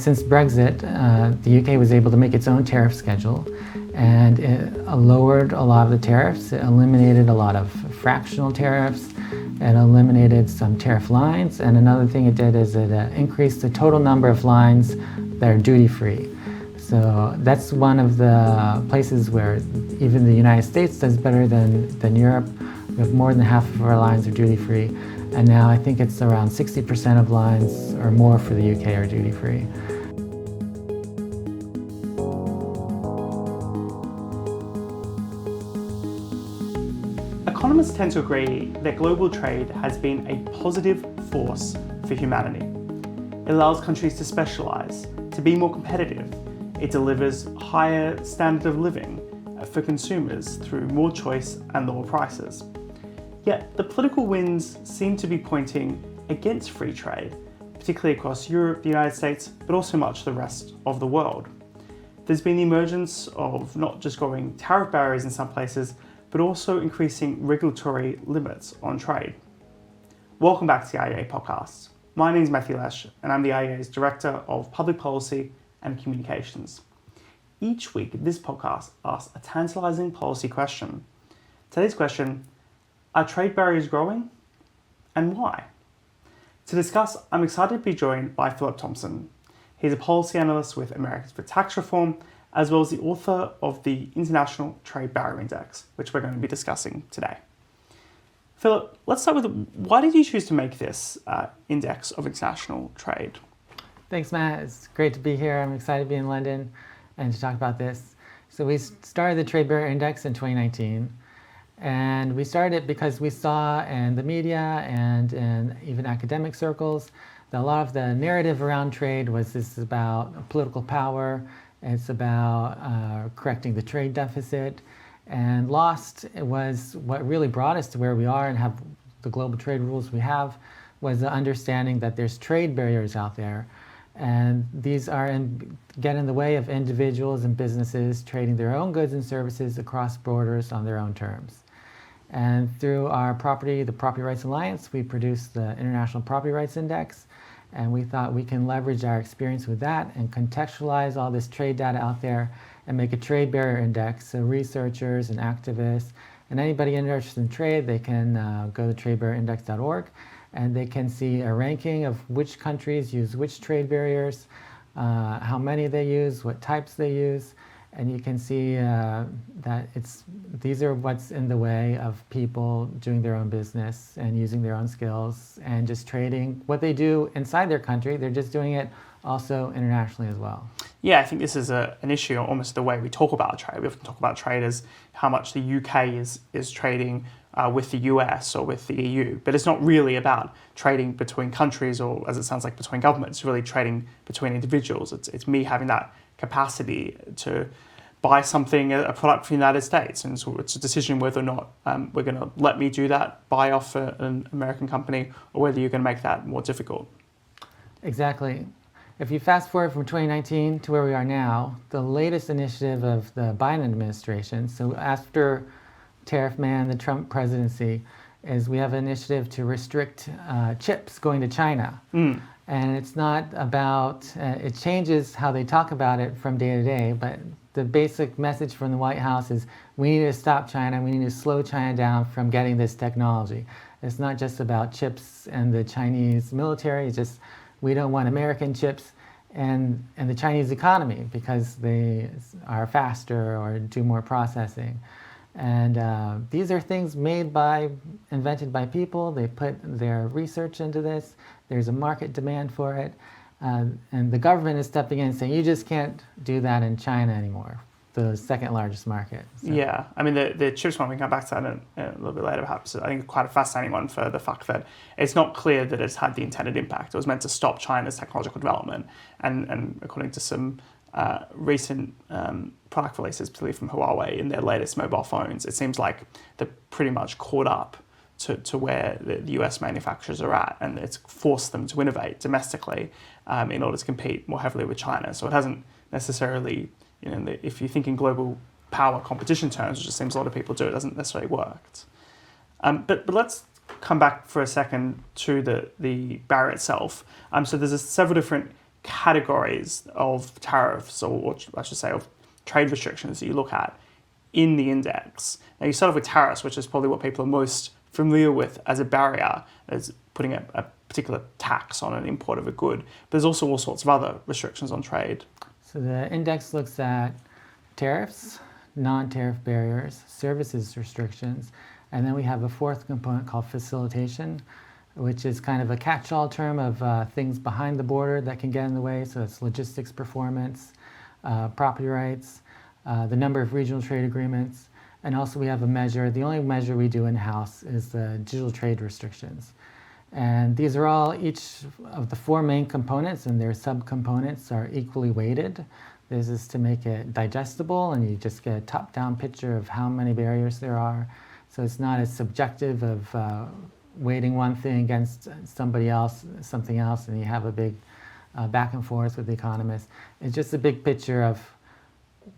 since Brexit, the UK was able to make its own tariff schedule, and it lowered a lot of the tariffs. It eliminated a lot of fractional tariffs. It eliminated some tariff lines, and another thing it did is it increased the total number of lines that are duty-free. So that's one of the places where even the United States does better than Europe. We have more than half of our lines are duty-free, and now I think it's around 60% of lines or more for the UK are duty-free. Economists tend to agree that global trade has been a positive force for humanity. It allows countries to specialize, to be more competitive. It delivers higher standard of living for consumers through more choice and lower prices. Yet the political winds seem to be pointing against free trade, particularly across Europe, the United States, but also much of the rest of the world. There's been the emergence of not just growing tariff barriers in some places, but also increasing regulatory limits on trade. Welcome back to the IEA Podcast. My name is Matthew Lesh, and I'm the IEA's Director of Public Policy and Communications. Each week, this podcast asks a tantalizing policy question. Today's question: are trade barriers growing, and why? To discuss, I'm excited to be joined by Philip Thompson. He's a policy analyst with Americans for Tax Reform, as well as the author of the International Trade Barrier Index, which we're going to be discussing today. Philip, let's start with why did you choose to make this index of international trade? Thanks, Matt. It's great to be here. I'm excited to be in London and to talk about this. So we started the Trade Barrier Index in 2019, and we started it because we saw in the media and in even academic circles that a lot of the narrative around trade was this is about political power. It's about correcting the trade deficit, and lost was what really brought us to where we are and have the global trade rules we have, was the understanding that there's trade barriers out there, and these get in the way of individuals and businesses trading their own goods and services across borders on their own terms. And through our the Property Rights Alliance, we produced the International Property Rights Index. And we thought we can leverage our experience with that and contextualize all this trade data out there and make a trade barrier index. So researchers and activists and anybody interested in trade, they can go to tradebarrierindex.org, and they can see a ranking of which countries use which trade barriers, how many they use, what types they use. And you can see that these are what's in the way of people doing their own business and using their own skills and just trading what they do inside their country. They're just doing it also internationally as well. Yeah, I think this is an issue almost the way we talk about trade. We often talk about trade as how much the UK is trading with the US or with the EU, but it's not really about trading between countries or, as it sounds like, between governments. It's really trading between individuals. It's me having that capacity to buy something, a product from the United States, and so it's a decision whether or not we're going to let me do that, buy off an American company, or whether you're going to make that more difficult. Exactly. If you fast forward from 2019 to where we are now, the latest initiative of the Biden administration, so after Tariff Man, the Trump presidency, is we have an initiative to restrict chips going to China. And it's not about, it changes how they talk about it from day to day, but the basic message from the White House is we need to stop China, we need to slow China down from getting this technology. It's not just about chips and the Chinese military, it's just we don't want American chips and the Chinese economy because they are faster or do more processing. And these are things invented by people. They put their research into this. There's a market demand for it. And the government is stepping in and saying, you just can't do that in China anymore, the second largest market. So. Yeah, I mean, the chips one, we can come back to that in a little bit later perhaps. I think it's quite a fascinating one for the fact that it's not clear that it's had the intended impact. It was meant to stop China's technological development. And according to some recent product releases, particularly from Huawei in their latest mobile phones, it seems like they're pretty much caught up to where the US manufacturers are at, and it's forced them to innovate domestically in order to compete more heavily with China. So it hasn't necessarily, if you think in global power competition terms, which it seems a lot of people do, it hasn't necessarily worked. But let's come back for a second to the barrier itself. So there's several different categories of tariffs, or I should say of trade restrictions that you look at in the index. Now you start off with tariffs, which is probably what people are most familiar with as a barrier, as putting a particular tax on an import of a good. But there's also all sorts of other restrictions on trade. So the index looks at tariffs, non-tariff barriers, services restrictions, and then we have a fourth component called facilitation, which is kind of a catch-all term of things behind the border that can get in the way. So it's logistics performance, property rights, the number of regional trade agreements, and also we have a measure, the only measure we do in-house is the digital trade restrictions. And these are all, each of the four main components and their subcomponents are equally weighted. This is to make it digestible, and you just get a top-down picture of how many barriers there are. So it's not as subjective of weighting one thing against somebody else, something else, and you have a big back and forth with the economists. It's just a big picture of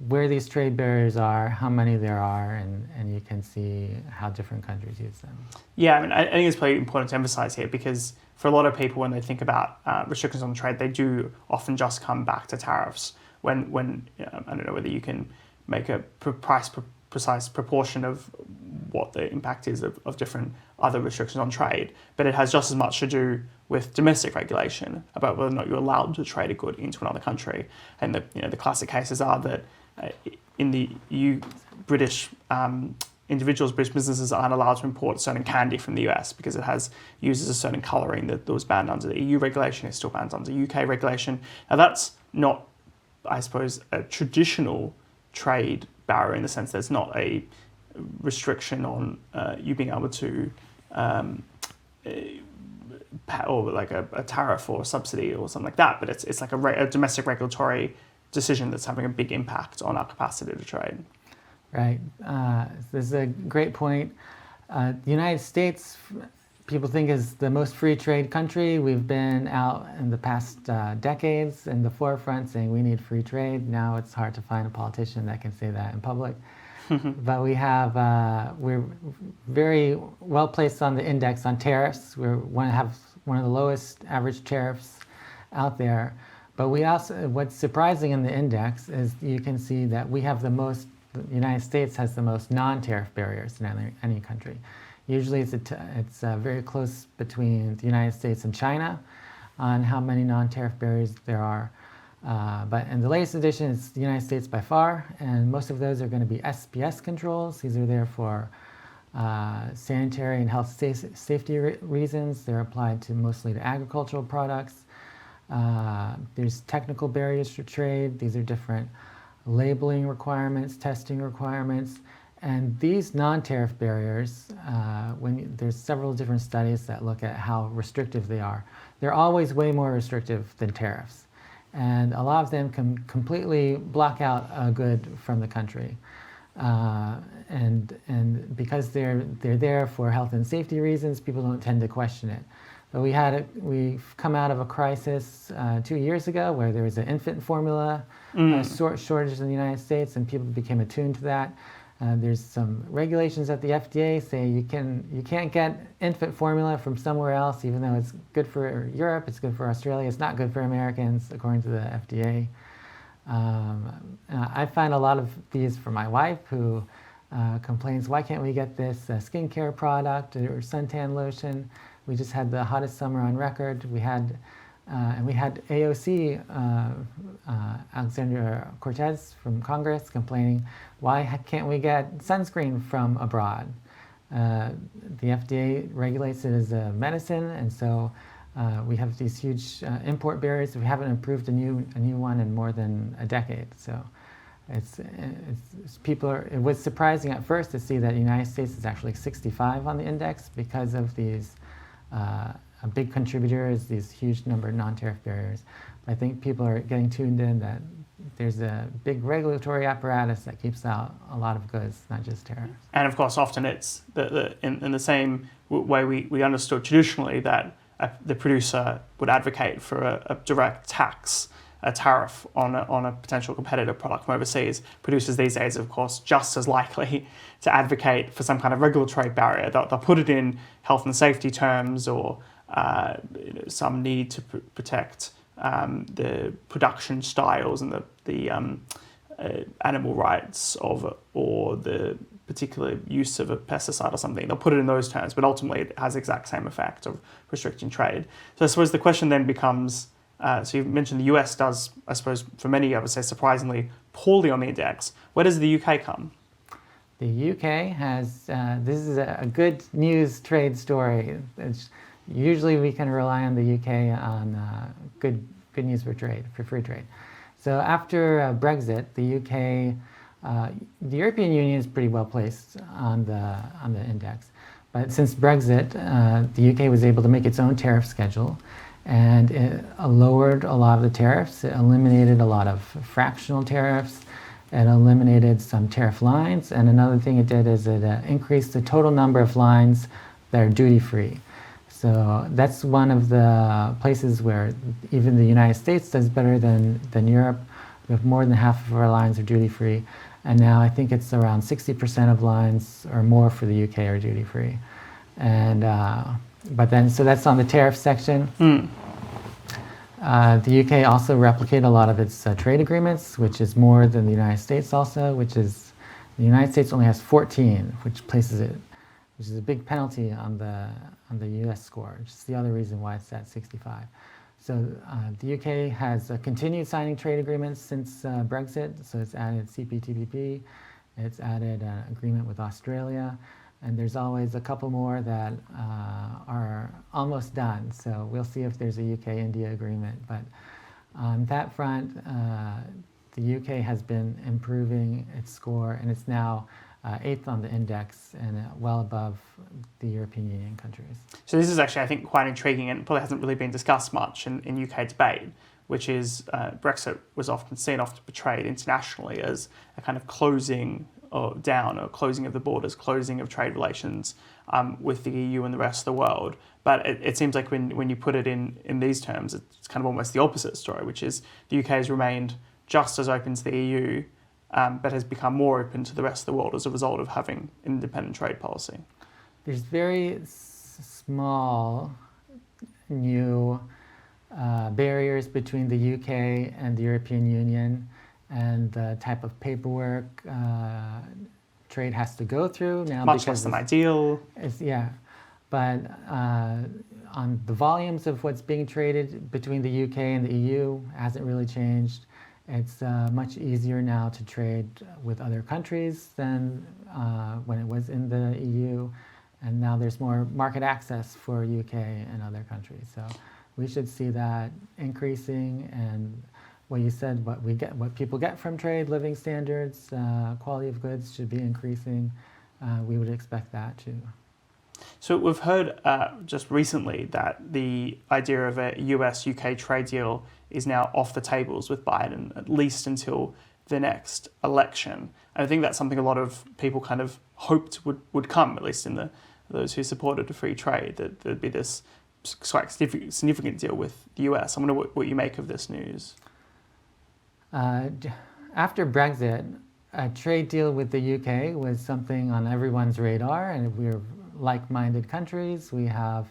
where these trade barriers are, how many there are, and you can see how different countries use them. Yeah, I mean, I think it's probably important to emphasize here, because for a lot of people, when they think about restrictions on trade, they do often just come back to tariffs. When I don't know whether you can make a precise proportion of what the impact is of different other restrictions on trade, but it has just as much to do with domestic regulation about whether or not you're allowed to trade a good into another country. And the classic cases are that in the EU, British individuals, British businesses aren't allowed to import certain candy from the US because it uses a certain colouring that was banned under the EU regulation. It's still banned under UK regulation. Now that's not, I suppose, a traditional trade barrier in the sense that it's not a restriction on you being able to or like a tariff or a subsidy or something like that, but it's like a domestic regulatory decision that's having a big impact on our capacity to trade. Right. This is a great point. The United States, people think, is the most free trade country. We've been out in the past decades in the forefront saying we need free trade. Now it's hard to find a politician that can say that in public. But we're very well placed on the index on tariffs. We have one of the lowest average tariffs out there. But we also, what's surprising in the index is you can see that we have the United States has the most non-tariff barriers in any country. Usually it's very close between the United States and China on how many non-tariff barriers there are. But in the latest edition, it's the United States by far, and most of those are going to be SPS controls. These are there for sanitary and health safety reasons. They're applied mostly to agricultural products. There's technical barriers for trade. These are different labeling requirements, testing requirements, and these non-tariff barriers, there's several different studies that look at how restrictive they are. They're always way more restrictive than tariffs. And a lot of them can completely block out a good from the country. And because they're there for health and safety reasons, people don't tend to question it. But we've come out of a crisis 2 years ago where there was an infant formula shortage in the United States, and people became attuned to that. There's some regulations at the FDA say you can't get infant formula from somewhere else, even though it's good for Europe, it's good for Australia, it's not good for Americans, according to the FDA. I find a lot of these for my wife, who complains, why can't we get this skincare product or suntan lotion? We just had the hottest summer on record. We had AOC, Alexandria Cortez from Congress, complaining, why can't we get sunscreen from abroad? The FDA regulates it as a medicine, and so we have these huge import barriers. We haven't approved a new one in more than a decade. So it was surprising at first to see that the United States is actually 65 on the index because of these. A big contributor is these huge number of non-tariff barriers. But I think people are getting tuned in that there's a big regulatory apparatus that keeps out a lot of goods, not just tariffs. And of course, often it's in the same way we understood traditionally that the producer would advocate for a direct tax, a tariff on a potential competitive product from overseas. Producers these days, of course, just as likely to advocate for some kind of regulatory barrier. They'll put it in health and safety terms, or some need to protect the production styles and the animal rights of, or the particular use of a pesticide or something. They'll put it in those terms, but ultimately it has the exact same effect of restricting trade. So I suppose the question then becomes, so you mentioned the US does, I suppose, for many, I would say, surprisingly poorly on the index. Where does the UK come? The UK has, this is a good news trade story. Usually we can rely on the UK on good news for trade, for free trade. So after Brexit, the UK, the European Union is pretty well placed on the index. But since Brexit, the UK was able to make its own tariff schedule, and it lowered a lot of the tariffs. It eliminated a lot of fractional tariffs. It eliminated some tariff lines, and another thing it did is it increased the total number of lines that are duty-free. So that's one of the places where even the United States does better than Europe. We have more than half of our lines are duty-free, and now I think it's around 60% of lines or more for the UK are duty-free. And but then, so that's on the tariff section. The UK also replicated a lot of its trade agreements, which is more than the United States also, which is, the United States only has 14, which places it, which is a big penalty on the US score, which is the other reason why it's at 65. So the UK has continued signing trade agreements since Brexit, so it's added CPTPP, it's added an agreement with Australia, and there's always a couple more that are almost done. So we'll see if there's a UK-India agreement. But on that front, the UK has been improving its score, and it's now 8th on the index and well above the European Union countries. So this is actually, I think, quite intriguing and probably hasn't really been discussed much in UK debate, which is Brexit was often portrayed internationally as a kind of closing down or closing of the borders, closing of trade relations with the EU and the rest of the world. But it seems like when you put it in these terms, it's kind of almost the opposite story, which is the UK has remained just as open to the EU, but has become more open to the rest of the world as a result of having independent trade policy. There's very small new barriers between the UK and the European Union, and the type of paperwork trade has to go through now. Much less than ideal. Yeah, but on the volumes of what's being traded between the UK and the EU hasn't really changed. It's much easier now to trade with other countries than when it was in the EU, and now there's more market access for UK and other countries. So we should see that increasing, and what you said, what people get from trade, living standards, quality of goods should be increasing. We would expect that too. So we've heard just recently that the idea of a US-UK trade deal is now off the tables with Biden, at least until the next election. And I think that's something a lot of people kind of hoped would come, at least in those who supported free trade, that there'd be this quite significant deal with the US. I wonder what you make of this news. After Brexit, a trade deal with the UK was something on everyone's radar, and we're like-minded countries. We have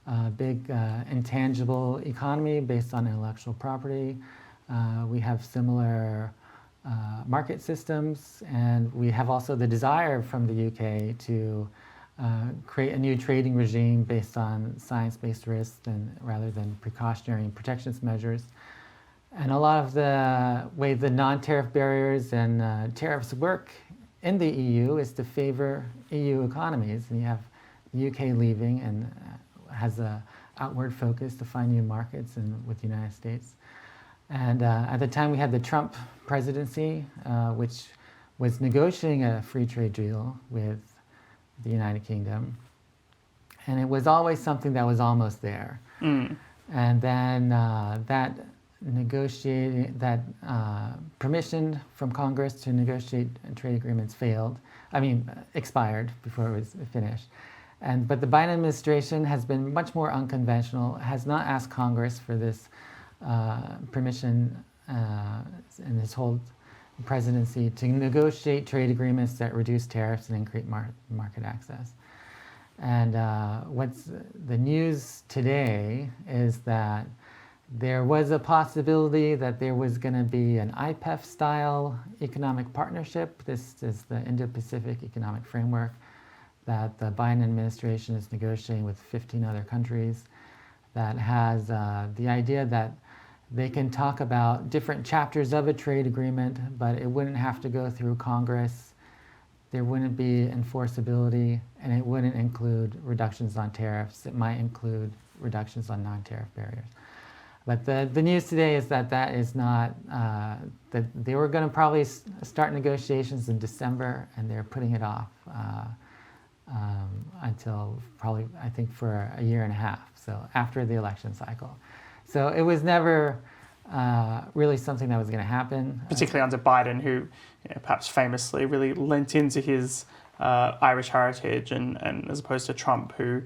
a big intangible economy based on intellectual property. We have similar market systems, and we have also the desire from the UK to create a new trading regime based on science-based risks rather than precautionary and protectionist measures. And a lot of the way the non-tariff barriers and tariffs work in the EU is to favor EU economies. And you have the UK leaving and has a outward focus to find new markets with the United States. And at the time we had the Trump presidency, which was negotiating a free trade deal with the United Kingdom. And it was always something that was almost there. And then that permission from Congress to negotiate trade agreements expired before it was finished. But the Biden administration has been much more unconventional, has not asked Congress for this permission in his whole presidency to negotiate trade agreements that reduce tariffs and increase market access. And what's the news today is that There was a possibility that there was going to be an IPEF-style economic partnership. This is the Indo-Pacific Economic Framework that the Biden administration is negotiating with 15 other countries, that has the idea that they can talk about different chapters of a trade agreement, but it wouldn't have to go through Congress. There wouldn't be enforceability, and it wouldn't include reductions on tariffs. It might include reductions on non-tariff barriers. But the news today is that that is not, that they were going to probably start negotiations in December, and they're putting it off until probably, I think, for a year and a half, so after the election cycle. So it was never really something that was going to happen. Particularly under Biden, who perhaps famously really lent into his Irish heritage, and as opposed to Trump, who,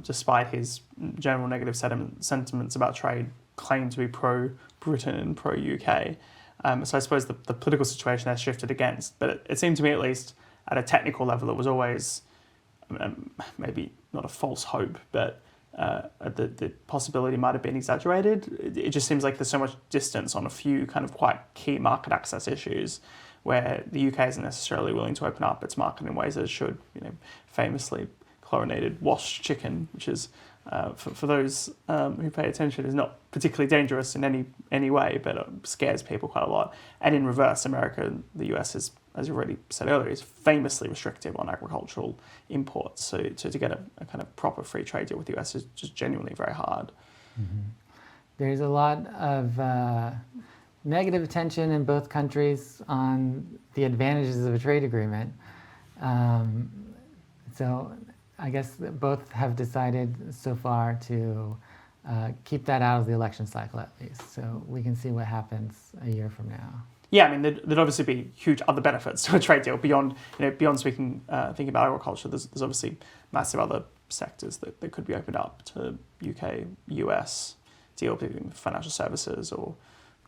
despite his general negative sentiments about trade, claimed to be pro-Britain and pro-UK. So I suppose the political situation has shifted against, but it seemed to me, at least at a technical level, it was always maybe not a false hope, but the possibility might have been exaggerated. It just seems like there's so much distance on a few kind of quite key market access issues where the UK isn't necessarily willing to open up its market in ways that it should. Famously chlorinated washed chicken, which is for those who pay attention, is not particularly dangerous in any way, but scares people quite a lot. And in reverse, America, the US is, as you already said earlier, is famously restrictive on agricultural imports. So to get a kind of proper free trade deal with the US is just genuinely very hard. Mm-hmm. There's a lot of negative attention in both countries on the advantages of a trade agreement. So I guess both have decided so far to keep that out of the election cycle, at least. So we can see what happens a year from now. Yeah, I mean, there'd obviously be huge other benefits to a trade deal beyond thinking about agriculture. There's obviously massive other sectors that could be opened up to UK, US deal, between financial services or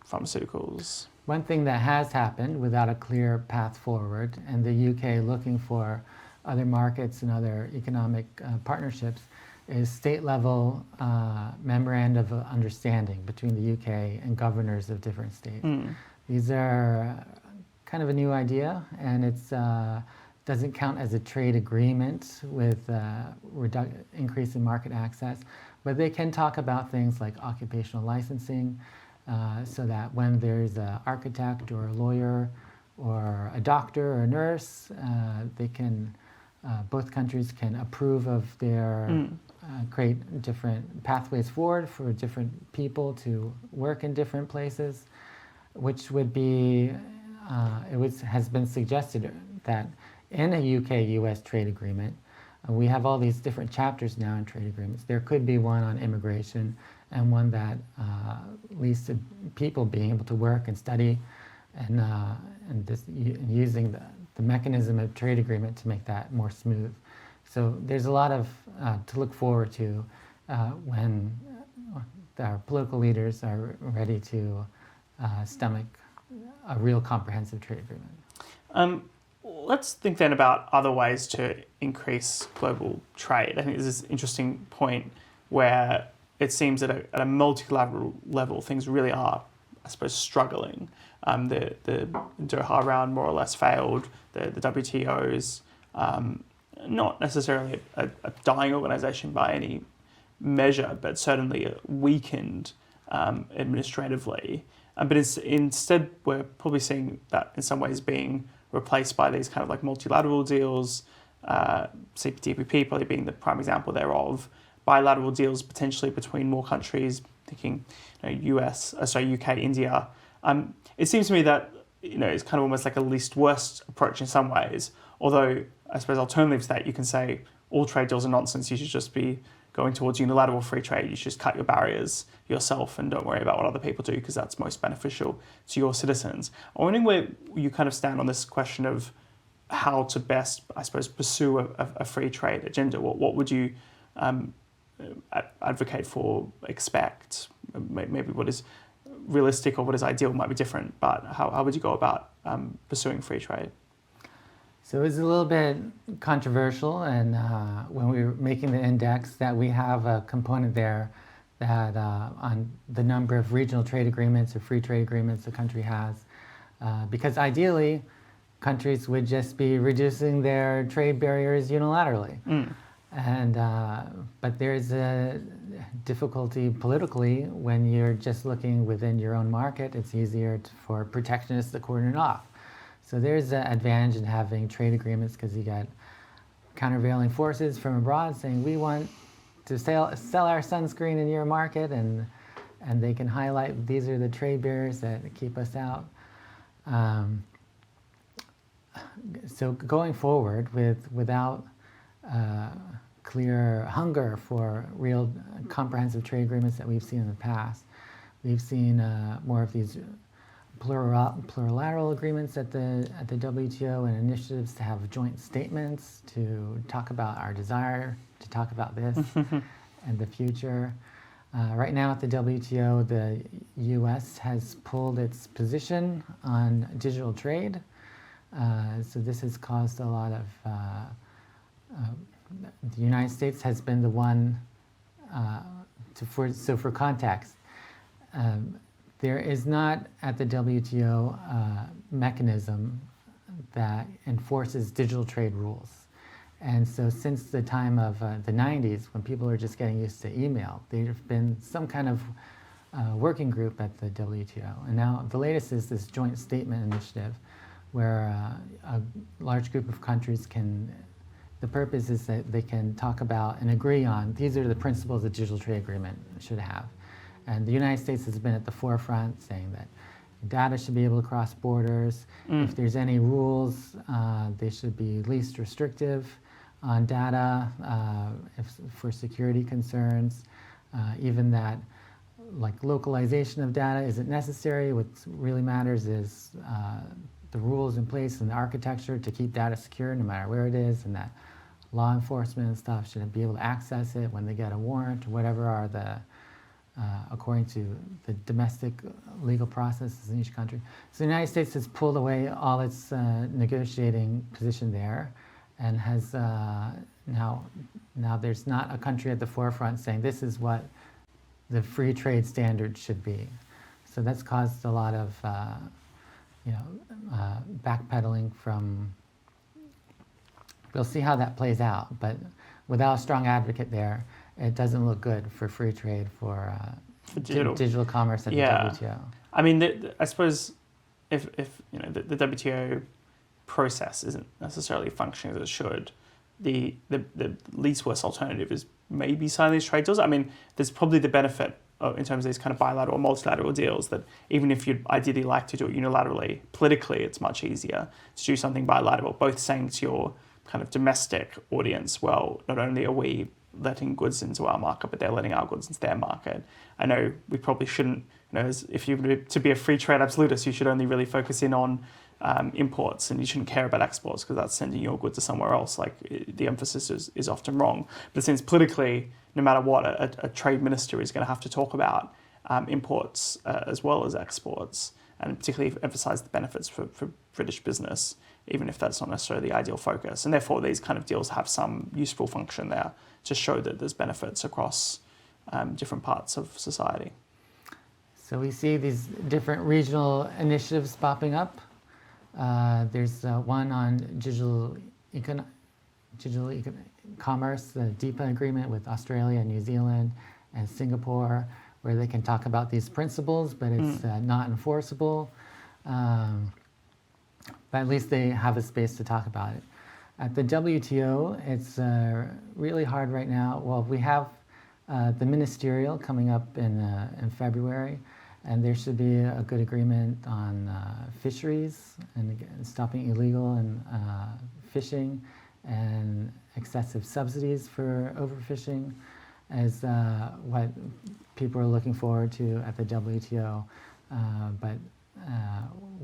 pharmaceuticals. One thing that has happened without a clear path forward, and the UK looking for other markets and other economic partnerships, is state-level memoranda of understanding between the UK and governors of different states. These are kind of a new idea, and it doesn't count as a trade agreement with increase in market access, but they can talk about things like occupational licensing, so that when there's an architect or a lawyer or a doctor or a nurse, both countries can approve of their create different pathways forward for different people to work in different places, which would be, has been suggested that in a UK-US trade agreement, we have all these different chapters now in trade agreements. There could be one on immigration and one that leads to people being able to work and study, and using the mechanism of trade agreement to make that more smooth. So there's a lot of to look forward to when our political leaders are ready to stomach a real comprehensive trade agreement. Let's think then about other ways to increase global trade. I think there's this interesting point where it seems that at a multilateral level, things really are, I suppose, struggling. The Doha round more or less failed. The WTO's not necessarily a dying organization by any measure, but certainly weakened administratively. But instead, we're probably seeing that in some ways being replaced by these kind of like multilateral deals, CPTPP probably being the prime example thereof, bilateral deals potentially between more countries, thinking UK, India. It seems to me that it's kind of almost like a least worst approach in some ways, although I suppose alternative to that, you can say all trade deals are nonsense. You should just be going towards unilateral free trade. You should just cut your barriers yourself and don't worry about what other people do because that's most beneficial to your citizens. I'm wondering where you kind of stand on this question of how to best, I suppose, pursue a free trade agenda. What would you advocate for, expect? Maybe what is realistic or what is ideal might be different, but how would you go about pursuing free trade? So it's a little bit controversial, and when we were making the index, that we have a component there that on the number of regional trade agreements or free trade agreements a country has, because ideally, countries would just be reducing their trade barriers unilaterally. And but there's a difficulty politically when you're just looking within your own market. It's easier for protectionists to cordon it off. So there's an advantage in having trade agreements because you got countervailing forces from abroad saying we want to sell our sunscreen in your market, and they can highlight these are the trade barriers that keep us out. So going forward without clear hunger for real comprehensive trade agreements that we've seen in the past, we've seen more of these plurilateral agreements at the WTO and initiatives to have joint statements to talk about our desire to talk about this and the future. Right now at the WTO, the U.S. has pulled its position on digital trade. So this has caused a lot of, the United States has been the one, so for context, there is not at the WTO mechanism that enforces digital trade rules. And so since the time of the 90s, when people are just getting used to email, there's been some kind of working group at the WTO. And now the latest is this joint statement initiative where a large group of countries can, the purpose is that they can talk about and agree on, these are the principles a digital trade agreement should have. And the United States has been at the forefront saying that data should be able to cross borders. If there's any rules, they should be least restrictive on data for security concerns. Even that like localization of data isn't necessary. What really matters is the rules in place and the architecture to keep data secure no matter where it is, and that law enforcement and stuff should be able to access it when they get a warrant or whatever are the according to the domestic legal processes in each country. So the United States has pulled away all its negotiating position there, and has now there's not a country at the forefront saying this is what the free trade standard should be. So that's caused a lot of backpedaling from. We'll see how that plays out, but without a strong advocate there, it doesn't look good for free trade for digital commerce at the WTO. I mean, I suppose if the WTO process isn't necessarily functioning as it should, the least worst alternative is maybe signing these trade deals. I mean, there's probably the benefit in terms of these kind of bilateral or multilateral deals that even if you'd ideally like to do it unilaterally, politically it's much easier to do something bilateral, both saying to your kind of domestic audience, well, not only are we letting goods into our market, but they're letting our goods into their market. I know we probably shouldn't, if you're to be a free trade absolutist, you should only really focus in on imports, and you shouldn't care about exports because that's sending your goods to somewhere else. Like the emphasis is often wrong. But since politically, no matter what, a trade minister is going to have to talk about imports as well as exports, and particularly emphasize the benefits for British business, even if that's not necessarily the ideal focus. And therefore, these kind of deals have some useful function there to show that there's benefits across different parts of society. So we see these different regional initiatives popping up. There's one on digital commerce, the DIPA agreement with Australia, New Zealand, and Singapore, where they can talk about these principles, but it's not enforceable. But at least they have a space to talk about it. At the WTO, it's really hard right now. Well, we have the ministerial coming up in February, and there should be a good agreement on fisheries and stopping illegal and fishing and excessive subsidies for overfishing as what people are looking forward to at the WTO. But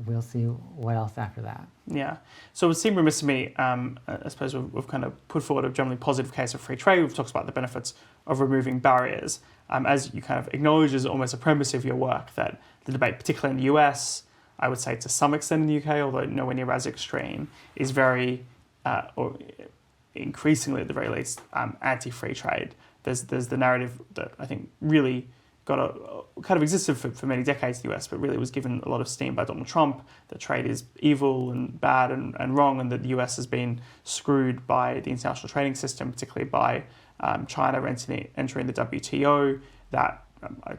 we'll see what else after that. Yeah. So it would seem remiss to me, I suppose we've kind of put forward a generally positive case of free trade. We've talked about the benefits of removing barriers. As you kind of acknowledge as almost a premise of your work, that the debate, particularly in the US, I would say to some extent in the UK, although nowhere near as extreme, is very, or increasingly at the very least, anti-free trade. there's the narrative that I think really kind of existed for many decades in the US, but really was given a lot of steam by Donald Trump, that trade is evil and bad and wrong, and that the US has been screwed by the international trading system, particularly by China entering the WTO, that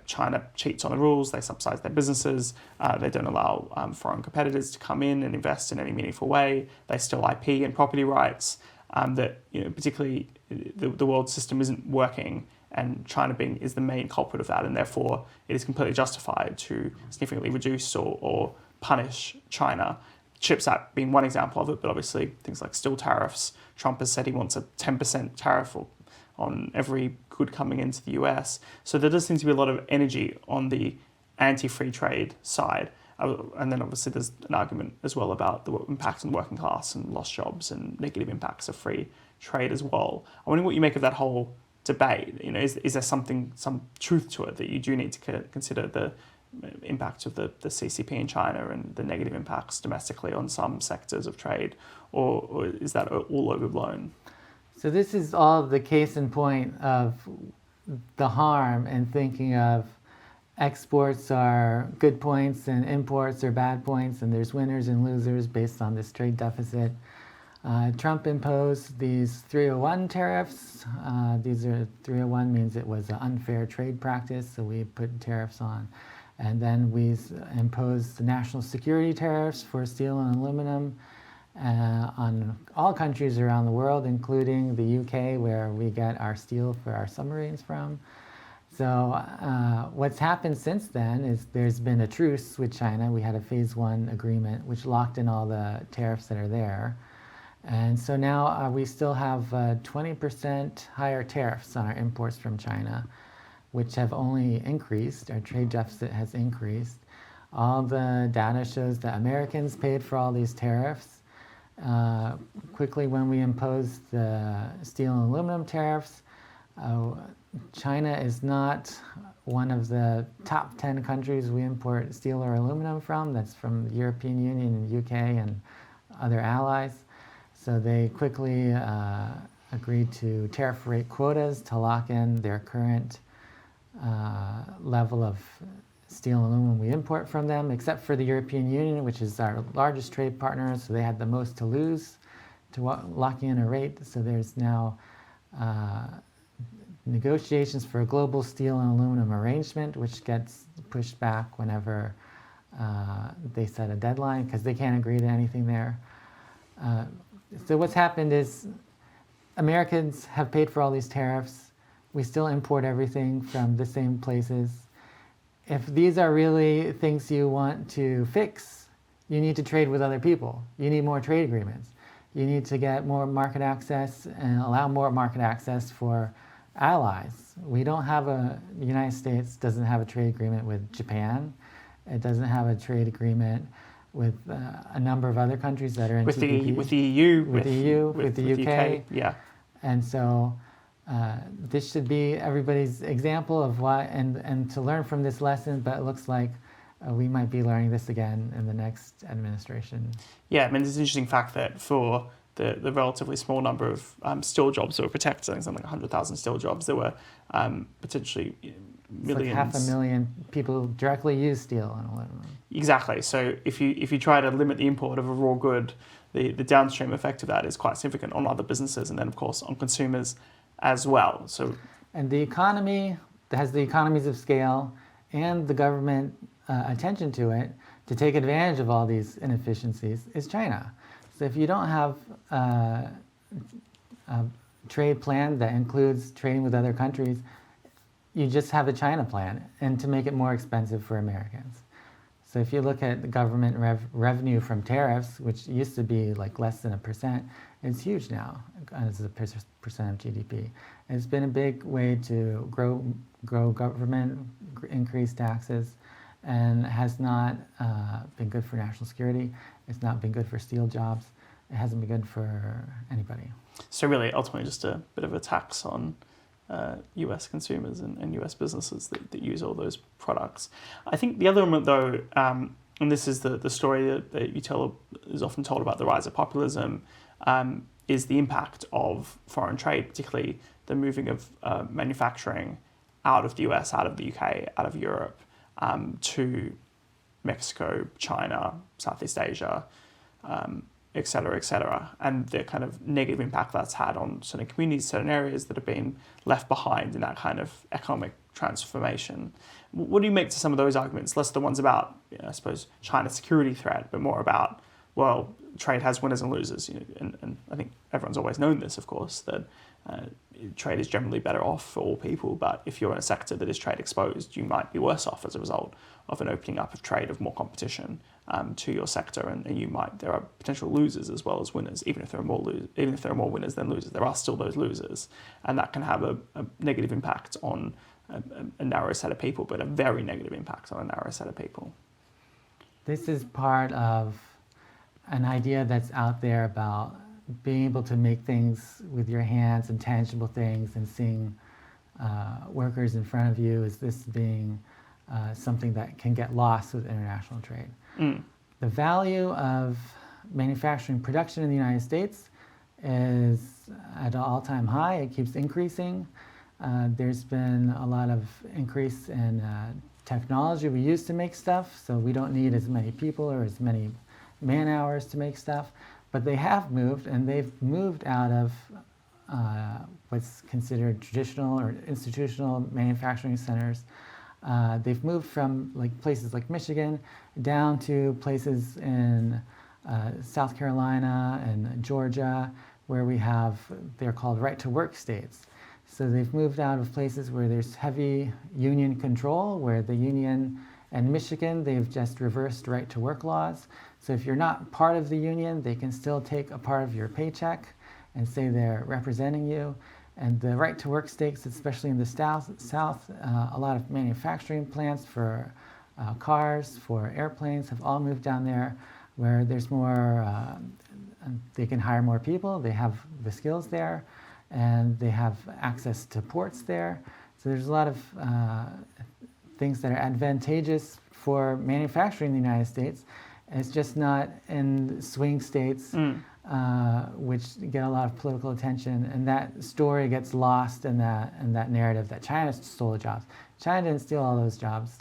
China cheats on the rules, they subsidize their businesses, they don't allow foreign competitors to come in and invest in any meaningful way, they steal IP and property rights, that particularly the world system isn't working, and China is the main culprit of that, and therefore it is completely justified to significantly reduce or punish China. CHIPS Act being one example of it, but obviously things like steel tariffs. Trump has said he wants a 10% tariff on every good coming into the US. So there does seem to be a lot of energy on the anti-free trade side. And then obviously there's an argument as well about the impact on the working class and lost jobs and negative impacts of free trade as well. I'm wondering what you make of that whole debate. Is there some truth to it that you do need to consider the impact of the CCP in China and the negative impacts domestically on some sectors of trade, or is that all overblown? So this is all the case in point of the harm in thinking of exports are good points and imports are bad points, and there's winners and losers based on this trade deficit. Trump imposed these 301 tariffs. 301 means it was an unfair trade practice, so we put tariffs on. And then we imposed the national security tariffs for steel and aluminum on all countries around the world, including the UK, where we get our steel for our submarines from. So what's happened since then is there's been a truce with China. We had a phase 1 agreement which locked in all the tariffs that are there. And so now we still have 20% higher tariffs on our imports from China, which have only increased. Our trade deficit has increased. All the data shows that Americans paid for all these tariffs. Quickly, when we imposed the steel and aluminum tariffs, China is not one of the top 10 countries we import steel or aluminum from. That's from the European Union and UK and other allies. So they quickly agreed to tariff rate quotas to lock in their current level of steel and aluminum we import from them, except for the European Union, which is our largest trade partner, so they had the most to lose to locking in a rate. So there's now negotiations for a global steel and aluminum arrangement, which gets pushed back whenever they set a deadline because they can't agree to anything there. So what's happened is Americans have paid for all these tariffs. We still import everything from the same places. If these are really things you want to fix, you need to trade with other people. You need more trade agreements. You need to get more market access and allow more market access for allies. We don't have the United States doesn't have a trade agreement with Japan. It doesn't have a trade agreement with a number of other countries that are in TPP. With the EU, with the UK. Yeah. And so this should be everybody's example of why, and to learn from this lesson, but it looks like we might be learning this again in the next administration. Yeah, I mean, there's an interesting fact that for the relatively small number of steel jobs that were protected, I think something like 100,000 steel jobs, there were potentially millions. It's like 500,000 people directly use steel and aluminum. Exactly. So if you try to limit the import of a raw good, the downstream effect of that is quite significant on other businesses and then, of course, on consumers as well. So, and the economy that has the economies of scale and the government attention to it to take advantage of all these inefficiencies is China. So if you don't have a trade plan that includes trading with other countries, you just have a China plan, and to make it more expensive for Americans. So if you look at the government revenue from tariffs, which used to be like less than 1%, it's huge now as a percent of GDP. And it's been a big way to grow government, increase taxes, and has not been good for national security. It's not been good for steel jobs. It hasn't been good for anybody. So really, ultimately, just a bit of a tax on US consumers and US businesses that use all those products. I think the other element, though, and this is the story that you tell is often told about the rise of populism, is the impact of foreign trade, particularly the moving of manufacturing out of the US, out of the UK, out of Europe, to Mexico, China, Southeast Asia, et cetera, and the kind of negative impact that's had on certain communities, certain areas that have been left behind in that kind of economic transformation. What do you make to some of those arguments? Less the ones about, I suppose, China's security threat, but more about, well, trade has winners and losers. And I think everyone's always known this, of course, that trade is generally better off for all people. But if you're in a sector that is trade exposed, you might be worse off as a result of an opening up of trade, of more competition to your sector, and there are potential losers as well as winners. Even if there are more winners than losers, there are still those losers, and that can have a negative impact on a narrow set of people, but a very negative impact on a narrow set of people. This is part of an idea that's out there about being able to make things with your hands and tangible things, and seeing workers in front of you as this being something that can get lost with international trade. The value of manufacturing production in the United States is at an all-time high. It keeps increasing. There's been a lot of increase in technology we use to make stuff, so we don't need as many people or as many man hours to make stuff. But they have moved, and they've moved out of what's considered traditional or institutional manufacturing centers. They've moved from places like Michigan down to places in South Carolina and Georgia, where they're called right-to-work states. So they've moved out of places where there's heavy union control, where the union, and Michigan, they've just reversed right-to-work laws. So if you're not part of the union, they can still take a part of your paycheck and say they're representing you. And the right-to-work states, especially in the South, a lot of manufacturing plants for cars, for airplanes, have all moved down there, where there's more, they can hire more people, they have the skills there, and they have access to ports there. So there's a lot of things that are advantageous for manufacturing in the United States. It's just not in swing states, which get a lot of political attention, and that story gets lost in that narrative that China stole jobs. China didn't steal all those jobs.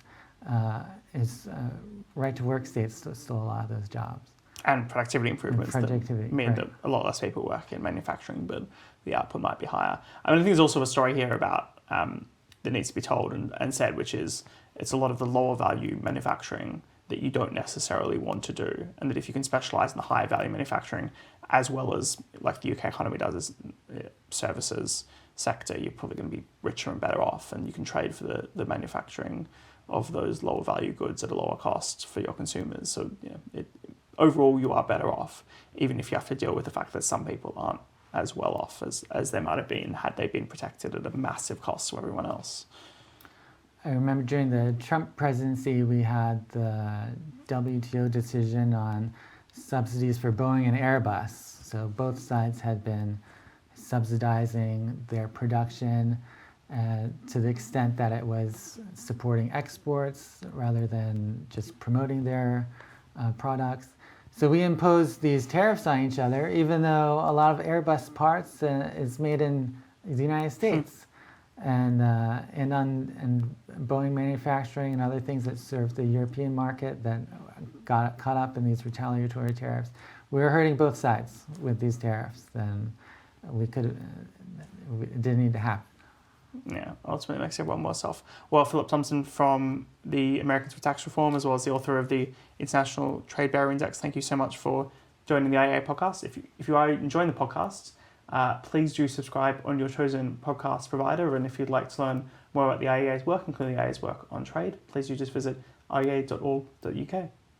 Right-to-work states stole a lot of those jobs. And productivity improvements that mean right. that a lot less people work in manufacturing, but the output might be higher. I think there's also a story here about that needs to be told and said, which is it's a lot of the lower value manufacturing that you don't necessarily want to do, and that if you can specialize in the higher value manufacturing, as well as like the UK economy does as services sector, you're probably going to be richer and better off, and you can trade for the manufacturing of those lower value goods at a lower cost for your consumers. So overall you are better off, even if you have to deal with the fact that some people aren't as well off as they might have been had they been protected at a massive cost to everyone else. I remember during the Trump presidency, we had the WTO decision on subsidies for Boeing and Airbus. So both sides had been subsidizing their production to the extent that it was supporting exports rather than just promoting their products. So we imposed these tariffs on each other, even though a lot of Airbus parts is made in the United States. And Boeing manufacturing and other things that serve the European market that got caught up in these retaliatory tariffs. We were hurting both sides with these tariffs. Then it didn't need to happen. Yeah, ultimately it makes everyone worse off. Well, Philip Thompson from the Americans for Tax Reform, as well as the author of the International Trade Barrier Index, thank you so much for joining the IEA podcast. If you are enjoying the podcast, please do subscribe on your chosen podcast provider. And if you'd like to learn more about the IEA's work, including the IEA's work on trade, please do just visit iea.org.uk.